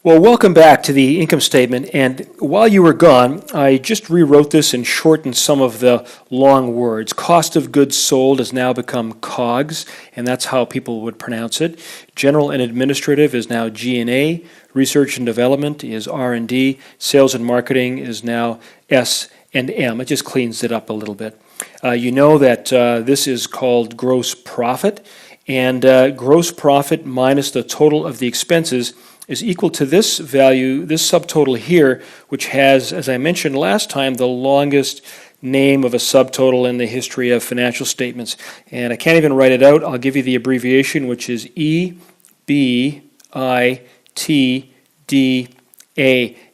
Well, welcome back to the income statement. And while you were gone, I just rewrote this and shortened some of the long words. Cost of goods sold has now become COGS, and that's how people would pronounce it. General and administrative is now G&A. Research and development is R&D. Sales and marketing is now S&M. It just cleans it up a little bit. You know that this is called gross profit, and gross profit minus the total of the expenses is equal to this value, this subtotal here, which has, as I mentioned last time, the longest name of a subtotal in the history of financial statements. And I can't even write it out. I'll give you the abbreviation, which is EBITDA,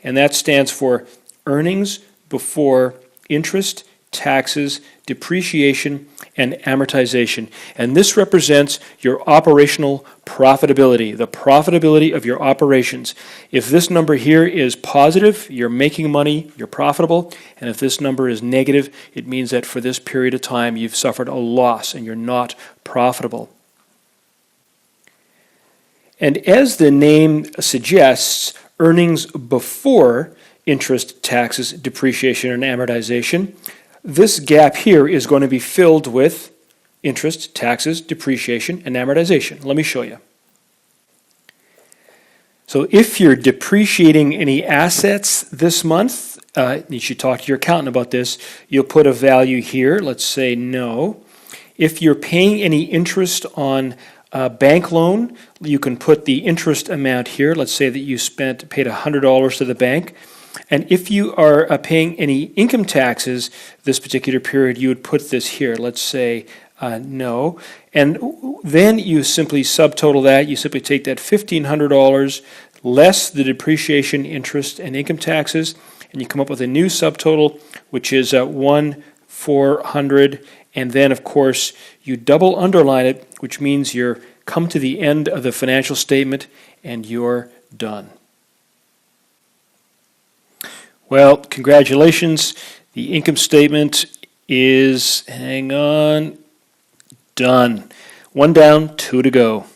and that stands for earnings before interest, taxes, depreciation, and amortization. And this represents your operational profitability, the profitability of your operations. If this number here is positive, you're making money, you're profitable, and if this number is negative, it means that for this period of time you've suffered a loss and you're not profitable. And as the name suggests, earnings before interest, taxes, depreciation, and amortization, this gap here is going to be filled with interest, taxes, depreciation, and amortization. Let me show you. So if you're depreciating any assets this month, you should talk to your accountant about this. You'll put a value here. Let's say no. If you're paying any interest on a bank loan, you can put the interest amount here. Let's say that you paid $100 to the bank. And if you are paying any income taxes this particular period, you would put this here. Let's say no. And then you simply subtotal that. You simply take that $1,500 less the depreciation, interest, and income taxes, and you come up with a new subtotal, which is 1,400. And then, of course, you double underline it, which means you're come to the end of the financial statement and you're done. Well, congratulations. The income statement is, done. One down, two to go.